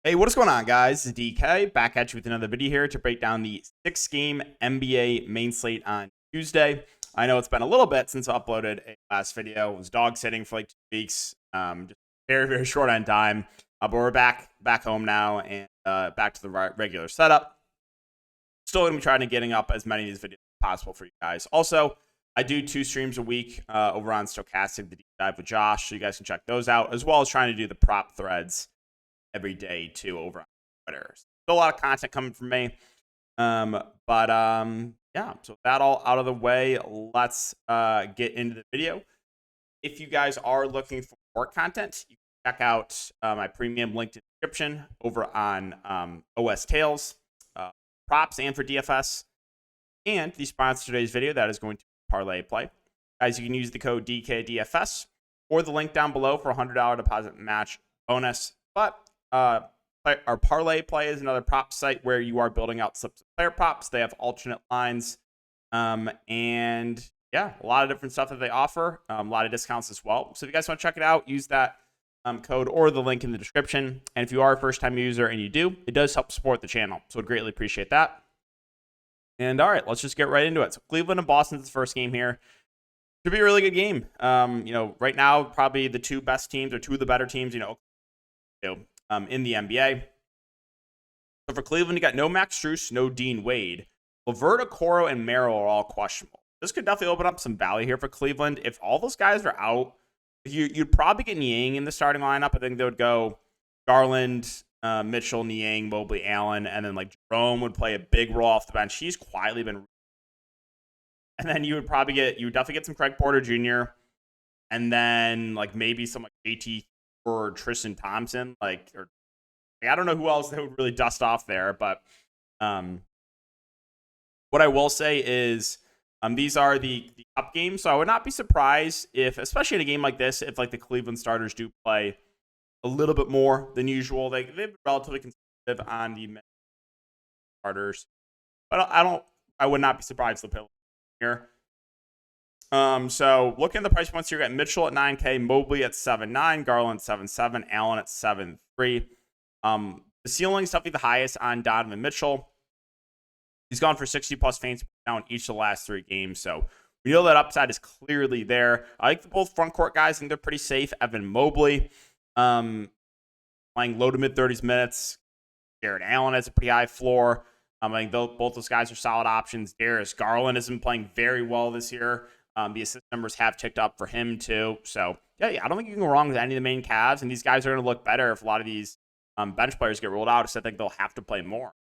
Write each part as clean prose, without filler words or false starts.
Hey, what is going on, guys? This is DK back at you with another video here to break down the 6-game NBA main slate on Tuesday. I know it's been a little bit since I uploaded a last video. It was dog sitting for like 2 weeks, just very short on time. But we're back home now and back to the regular setup. Still going to be trying to getting up as many of these videos as possible for you guys. Also, I do 2 streams a week over on Stochastic, the deep dive with Josh, so you guys can check those out, as well as trying to do the prop threads every day too over on Twitter. Still a lot of content coming from me. Yeah, so that all out of the way, let's get into the video. If you guys are looking for more content, you can check out my premium linked in the description over on OS Tails, props, and for DFS. And the sponsor of today's video, that is going to be Parlay Play. Guys, you can use the code DKDFS or the link down below for a $100 deposit match bonus. But our Parlay Play is another prop site where you are building out slips of player props. They have alternate lines, and yeah, a lot of different stuff that they offer, a lot of discounts as well. So if you guys want to check it out, use that code or the link in the description. And if you are a first-time user and you do, it does help support the channel. So I'd greatly appreciate that. And all right, let's just get right into it. So Cleveland and Boston's the first game here. Should be a really good game. Right now, probably the 2 best teams or 2 of the better teams, in the NBA. So for Cleveland, you got no Max Strus, no Dean Wade. LeVert, Okoro, and Merrill are all questionable. This could definitely open up some value here for Cleveland. If all those guys are out, you'd probably get Niang in the starting lineup. I think they would go Garland, Mitchell, Niang, Mobley, Allen, and then like Jerome would play a big role off the bench. He's quietly been. And then you would definitely get some Craig Porter Jr. And then like maybe some like JT or Tristan Thompson, I don't know who else they would really dust off there, but what I will say is these are the up games, so I would not be surprised if, especially in a game like this, if like the Cleveland starters do play a little bit more than usual. They've been relatively conservative on the starters, but I would not be surprised if they play here. So looking at the price points here, you got Mitchell at 9K, Mobley at 7.9, Garland 7.7, Allen at 7.3. The ceiling is definitely the highest on Donovan Mitchell. He's gone for 60+ feints now in each of the last 3 games, so we know that upside is clearly there. I like both front court guys. I think they're pretty safe. Evan Mobley, playing low to mid 30s minutes. Jared Allen has a pretty high floor. I think both those guys are solid options. Darius Garland has been playing very well this year. The assist numbers have ticked up for him too. So, yeah, I don't think you can go wrong with any of the main Cavs. And these guys are going to look better if a lot of these bench players get ruled out. So I think they'll have to play more.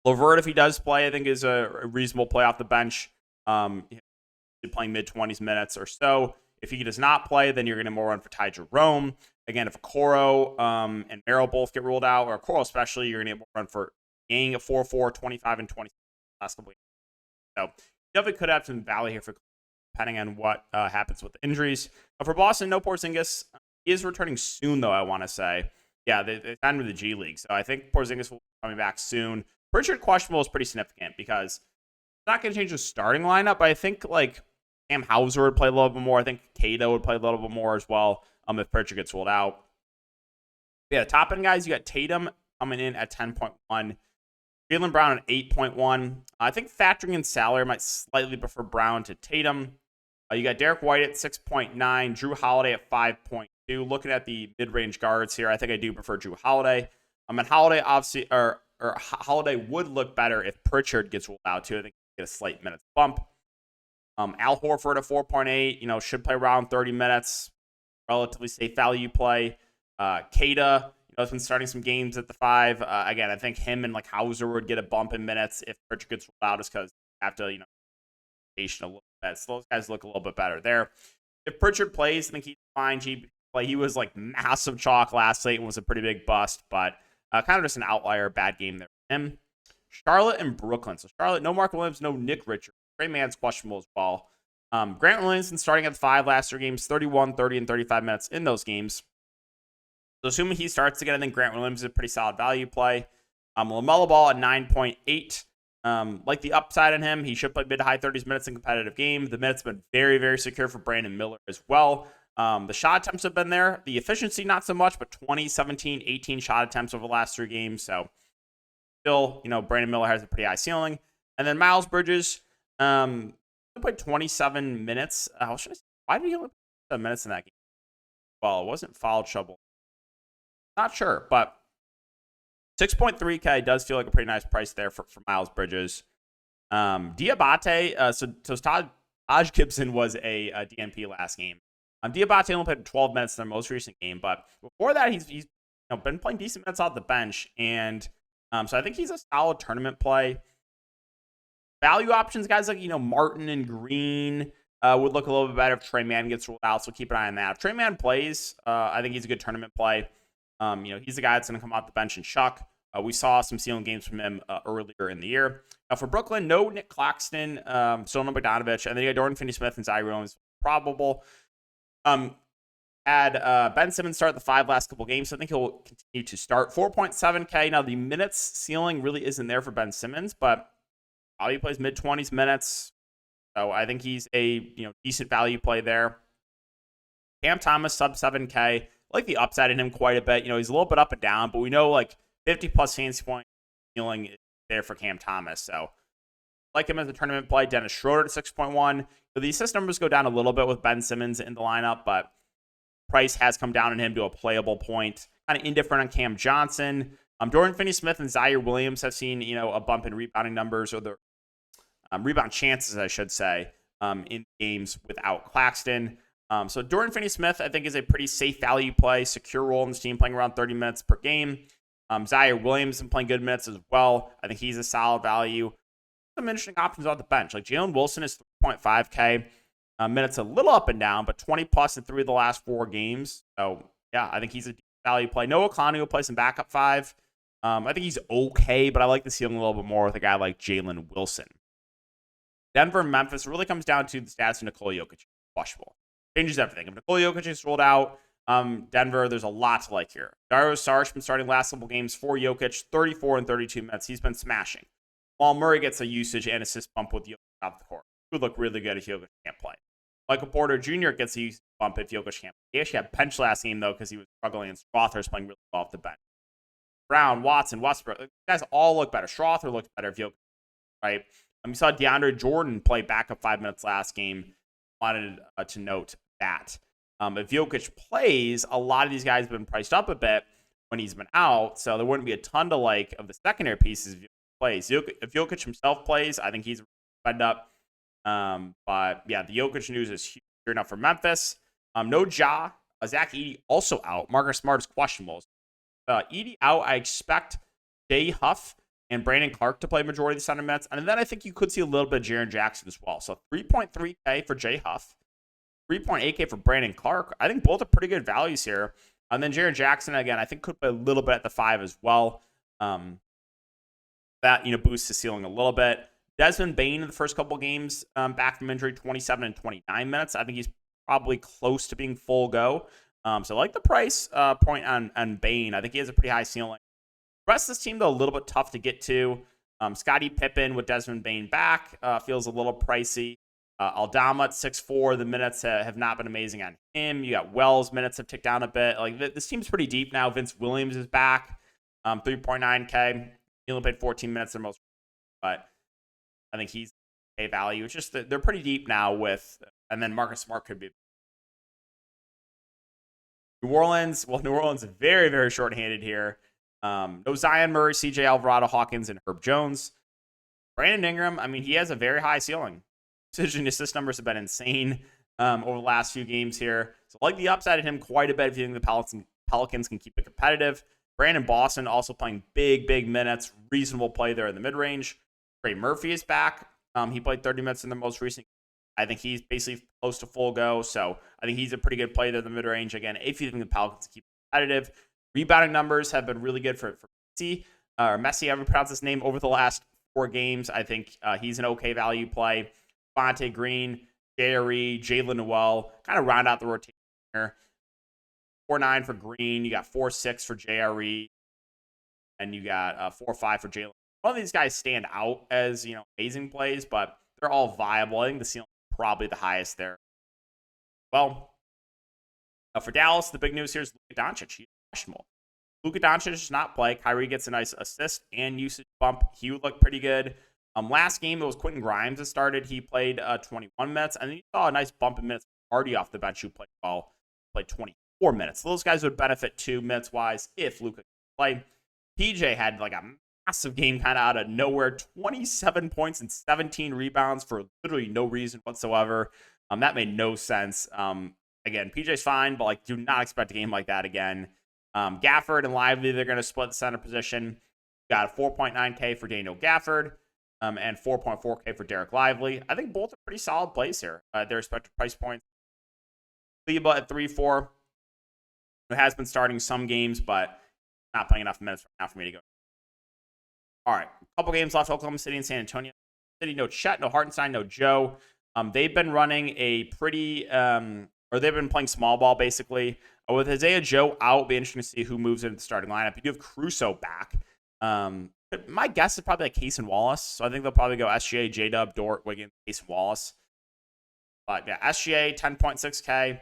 LeVert, if he does play, I think is a reasonable play off the bench. Playing mid-20s minutes or so. If he does not play, then you're going to more run for Ty Jerome. Again, if Okoro and Merrill both get ruled out, or Okoro especially, you're going to get more run for Yang at 4-4, 25, and 20 last couple weeks. So definitely could have some value here for depending on what happens with the injuries. For Boston, no Porzingis. He is returning soon, though, I want to say. Yeah, they signed with the G League. So I think Porzingis will be coming back soon. Pritchard questionable is pretty significant because it's not going to change the starting lineup, but I think like Sam Hauser would play a little bit more. I think Cato would play a little bit more as well if Pritchard gets ruled out. Yeah, top end guys, you got Tatum coming in at 10.1. Jaylen Brown at 8.1. I think factoring in salary, I might slightly prefer Brown to Tatum. You got Derek White at 6.9. Jrue Holiday at 5.2. Looking at the mid-range guards here, I think I do prefer Jrue Holiday. And Holiday obviously, or Holiday would look better if Pritchard gets ruled out too. I think he get a slight minutes bump. Al Horford at 4.8. Should play around 30 minutes. Relatively safe value play. Kata, has been starting some games at the 5. Again, I think him and like Hauser would get a bump in minutes if Pritchard gets ruled out, just because they have to, patient a little bit. So those guys look a little bit better there. If Pritchard plays, I think he's fine. He was like massive chalk last night and was a pretty big bust, but kind of just an outlier, bad game there for him. Charlotte and Brooklyn. So Charlotte, no Mark Williams, no Nick Richards. Trey Mann's questionable as well. Grant Williamson starting at the 5 last 3 games, 31, 30, and 35 minutes in those games. So assuming he starts again, I think Grant Williams is a pretty solid value play. LaMelo Ball at 9.8. Like the upside on him, he should play mid to high 30s minutes in competitive game. The minutes have been very, very secure for Brandon Miller as well. The shot attempts have been there. The efficiency, not so much, but 20, 17, 18 shot attempts over the last 3 games. So still, Brandon Miller has a pretty high ceiling. And then Miles Bridges, he played 27 minutes. Why did he only play 7 minutes in that game? Well, it wasn't foul trouble. Not sure, but 6.3K does feel like a pretty nice price there for Miles Bridges. Diabate, so Taj Gibson was a DNP last game. Diabate only played 12 minutes in their most recent game, but before that, he's been playing decent minutes off the bench, and so I think he's a solid tournament play. Value options, guys like Martin and Green would look a little bit better if Trey Mann gets ruled out, so keep an eye on that. If Trey Mann plays, I think he's a good tournament play. He's the guy that's going to come off the bench and chuck. We saw some ceiling games from him earlier in the year. For Brooklyn, no Nick Claxton, still no Bogdanovich, and then you got Dorian Finney-Smith and Zaire Williams probable. Had Ben Simmons start the 5 last couple games, so I think he'll continue to start. 4.7K. Now, the minutes ceiling really isn't there for Ben Simmons, but probably plays mid-20s minutes, so I think he's a decent value play there. Cam Thomas, sub 7K. I like the upside in him quite a bit. He's a little bit up and down, but we know 50-plus fantasy point ceiling is there for Cam Thomas, so like him as a tournament play. Dennis Schroeder at 6.1. So the assist numbers go down a little bit with Ben Simmons in the lineup, but price has come down on him to a playable point. Kind of indifferent on Cam Johnson. Dorian Finney-Smith and Zaire Williams have seen a bump in rebounding numbers, or the rebound chances, I should say, in games without Claxton. So Dorian Finney-Smith, I think, is a pretty safe value play, secure role in this team, playing around 30 minutes per game. Zaire Williams is playing good minutes as well. I think he's a solid value. Some interesting options on the bench. Like Jalen Wilson is 3.5K. Minutes a little up and down, but 20-plus in 3 of the last 4 games. So, yeah, I think he's a value play. Noah Conley will play some backup 5. I think he's okay, but I like the ceiling a little bit more with a guy like Jalen Wilson. Denver and Memphis really comes down to the stats of Nikola Jokic. Questionable. Changes everything. If Nikola Jokic is rolled out, Denver, there's a lot to like here. Dario Saric been starting last couple games for Jokic, 34 and 32 minutes. He's been smashing. While Murray gets a usage and assist bump with Jokic off the court. It would look really good if Jokic can't play. Michael Porter Jr. gets a usage bump if Jokic can't play. He actually had bench last game, though, because he was struggling, and Strother's playing really well off the bench. Brown, Watson, Westbrook, these guys all look better. Strother looks better if Jokic, right? You saw DeAndre Jordan play backup 5 minutes last game. Wanted to note that. If Jokic plays, a lot of these guys have been priced up a bit when he's been out, so there wouldn't be a ton to like of the secondary pieces if Jokic plays. If Jokic himself plays, I think he's fed up. But yeah, the Jokic news is huge enough for Memphis. No Ja. Zach Edey also out. Marcus Smart is questionable. Edey out. I expect Jay Huff and Brandon Clark to play majority of the center minutes. And then I think you could see a little bit of Jaren Jackson as well. So 3.3K for Jay Huff. 3.8K for Brandon Clark. I think both are pretty good values here. And then Jaren Jackson, again, I think could play a little bit at the 5 as well. That, boosts his ceiling a little bit. Desmond Bane in the first couple games back from injury, 27 and 29 minutes. I think he's probably close to being full go. So I like the price point on Bane. I think he has a pretty high ceiling. The rest of this team, though, a little bit tough to get to. Scottie Pippen with Desmond Bane back feels a little pricey. Aldama at 6'4". The minutes have not been amazing on him. You got Wells. Minutes have ticked down a bit. Like this team's pretty deep now. Vince Williams is back. 3.9K. He only played 14 minutes the most. But I think he's a value. It's just that they're pretty deep now with, and then Marcus Smart could be. New Orleans is very, very shorthanded here. No Zion Murray, CJ Alvarado, Hawkins, and Herb Jones. Brandon Ingram, he has a very high ceiling. Decision assist numbers have been insane over the last few games here. So I like the upside of him quite a bit if you think the Pelicans can keep it competitive. Brandon Boston also playing big minutes. Reasonable play there in the mid-range. Trey Murphy is back. He played 30 minutes in the most recent. I think he's basically close to full go. So I think he's a pretty good play there in the mid-range. Again, if you think the Pelicans keep it competitive. Rebounding numbers have been really good for Messi. Messi, however you pronounce his name, over the last 4 games. I think he's an okay value play. Fonte Green, JRE, Jalen Noel, kind of round out the rotation here. 4.9 for Green. You got 4.6 for JRE. And you got 4.5 for Jalen. One of these guys stand out as, amazing plays, but they're all viable. I think the ceiling is probably the highest there. Well, For Dallas, the big news here is Luka Doncic. He's questionable. Luka Doncic does not play. Kyrie gets a nice assist and usage bump. He would look pretty good. Last game, it was Quentin Grimes that started. He played 21 minutes, and then you saw a nice bump in minutes. Hardy off the bench, who played well, played 24 minutes. So those guys would benefit too, minutes-wise, if Luka could play. PJ had like a massive game kind of out of nowhere. 27 points and 17 rebounds for literally no reason whatsoever. That made no sense. Again, PJ's fine, but like, do not expect a game like that again. Gafford and Lively, they're going to split the center position. Got a 4.9K for Daniel Gafford. And 4.4K for Derek Lively. I think both are pretty solid plays here. Their respective price points. Kleba at 3-4. Who has been starting some games, but not playing enough minutes right now for me to go. All right, a couple games left. Oklahoma City and San Antonio. City, no Chet, no Hartenstein, no Joe. They've been running a pretty, or they've been playing small ball basically. With Isaiah Joe out, it'll be interesting to see who moves into the starting lineup. You do have Caruso back. My guess is probably like Case and Wallace. So I think they'll probably go SGA, J-Dub, Dort, Wiggins, Case and Wallace. But yeah, SGA, 10.6K.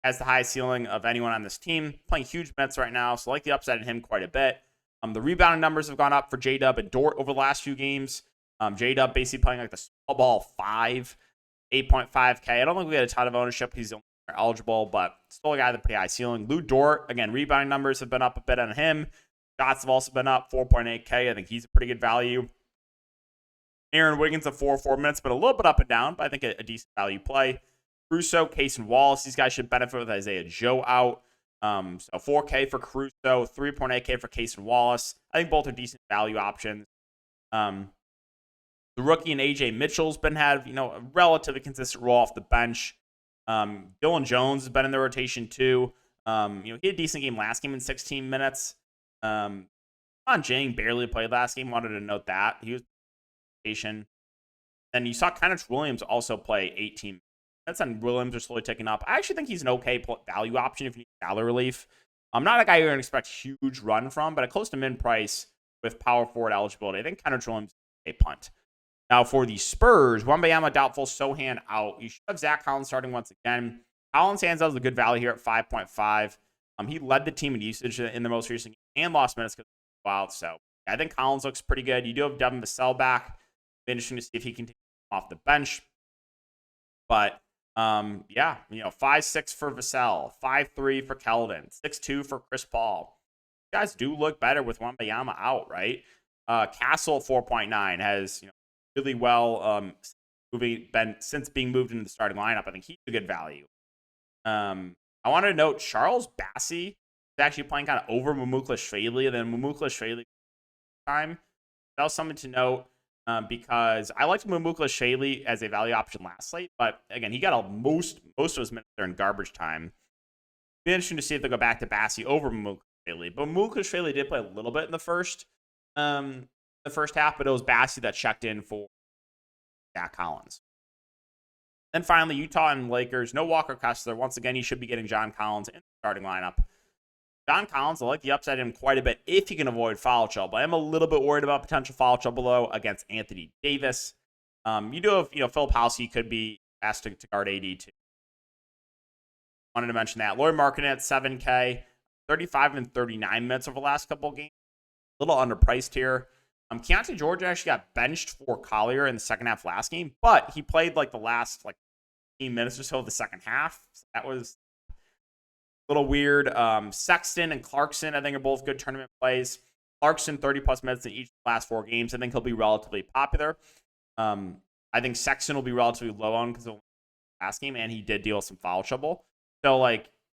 Has the highest ceiling of anyone on this team. Playing huge minutes right now, so I like the upside in him quite a bit. The rebounding numbers have gone up for J-Dub and Dort over the last few games. J-Dub basically playing like the small ball 5, 8.5K. I don't think we get a ton of ownership. He's only eligible, but still a guy with a pretty high ceiling. Lou Dort, again, rebounding numbers have been up a bit on him. Shots have also been up, 4.8K. I think he's a pretty good value. Aaron Wiggins at 4 minutes, but a little bit up and down, but I think a decent value play. Caruso, Case, and Wallace, these guys should benefit with Isaiah Joe out. So 4K for Caruso, 3.8K for Case and Wallace. I think both are decent value options. The rookie and AJ Mitchell's been a relatively consistent role off the bench. Dylan Jones has been in the rotation too. He had a decent game last game in 16 minutes. John Jang barely played last game. Wanted to note that he was in the rotation. Then you saw Kenneth Williams also play 18 minutes. That's on Williams are slowly ticking up. I actually think he's an okay value option if you need salary relief. I'm not a guy you're going to expect huge run from, but at close to min price with power forward eligibility, I think Kenneth Williams is a punt. Now for the Spurs, Wembanyama doubtful, Sohan out. You should have Zach Collins starting once again. Collins hands out as a good value here at 5.5. He led the team in usage in the most recent game and lost minutes because he was wild. So I think Collins looks pretty good. You do have Devin Vassell back. It'll be interesting to see if he can take him off the bench. But 5.6 for Vassell, 5.3 for Keldon, 6.2 for Chris Paul. You guys do look better with Wembanyama out, right? Castle 4.9 has really well since being moved into the starting lineup. I think he's a good value. I want to note Charles Bassey is actually playing kind of over Mamouklashvili, and then Mamouklashvili time. That was something to note. Because I liked Mamouklashvili as a value option last slate, but again, he got most of his minutes there in garbage time. Be interesting to see if they go back to Bassey over Mamouklashvili. But Mamouklashvili did play a little bit in the first half, but it was Bassey that checked in for Zach Collins. Then finally, Utah and Lakers. No Walker Kessler. Once again, you should be getting John Collins in the starting lineup. John Collins, I like the upside in him quite a bit if he can avoid foul trouble. I am a little bit worried about potential foul trouble, though, against Anthony Davis. You do have, Philip Housey could be asked to guard AD, too. Wanted to mention that. Lauri Markkanen at 7K, 35 and 39 minutes over the last couple of games. A little underpriced here. Keontae George actually got benched for Collier in the second half last game, but he played the last 15 minutes or so of the second half. So that was little weird. Sexton and Clarkson, I think, are both good tournament plays. Clarkson, 30-plus minutes in each of the last 4 games. I think he'll be relatively popular. I think Sexton will be relatively low on because of the last game, and he did deal with some foul trouble. So,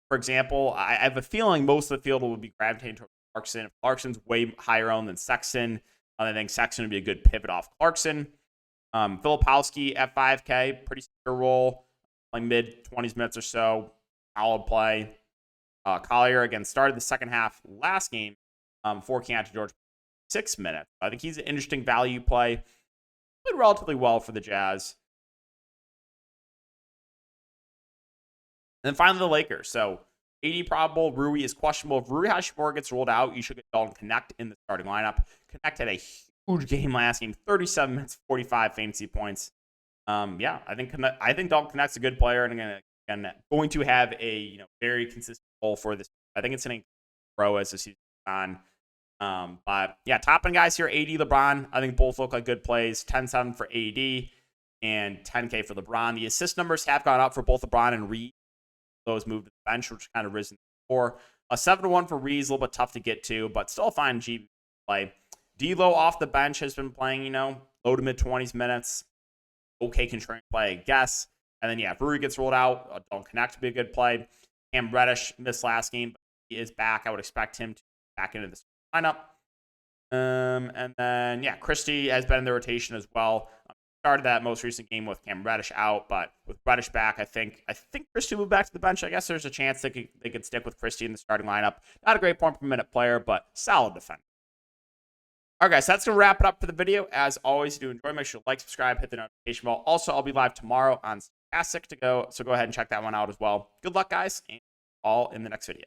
for example, I have a feeling most of the field will be gravitating towards Clarkson. If Clarkson's way higher owned than Sexton, I think Sexton would be a good pivot off Clarkson. Filipowski at 5K, pretty secure role, mid-20s minutes or so. Solid play. Collier, again, started the second half last game for Keontae George, 6 minutes. I think he's an interesting value play. Played relatively well for the Jazz. And then finally, the Lakers. So, AD probable, Rui is questionable. If Rui Hachimura gets rolled out, you should get Dalton Connect in the starting lineup. Connect had a huge game last game, 37 minutes, 45 fantasy points. I think Dalton Connect's a good player, and again, and going to have a very consistent role for this. I think it's going to grow as the season goes on. But yeah, top end guys here, AD, LeBron. I think both look like good plays. 10-7 for AD and 10K for LeBron. The assist numbers have gone up for both LeBron and Reed. Those moved to the bench, which kind of risen for a 7-1 for Reed is a little bit tough to get to, but still a fine G play. D'Lo off the bench has been playing, low to mid 20s minutes. Okay, contrarian play, I guess. And then, yeah, if Rui gets rolled out, don't connect to be a good play. Cam Reddish missed last game, but he is back. I would expect him to be back into the lineup. And then, yeah, Christie has been in the rotation as well. Started that most recent game with Cam Reddish out, but with Reddish back, I think Christie moved back to the bench. I guess there's a chance they could stick with Christie in the starting lineup. Not a great point per minute player, but solid defender. All right, guys, so that's going to wrap it up for the video. As always, if you do enjoy, make sure to like, subscribe, hit the notification bell. Also, I'll be live tomorrow on Stochastic so go ahead and check that one out as well. Good luck, guys, and all in the next video.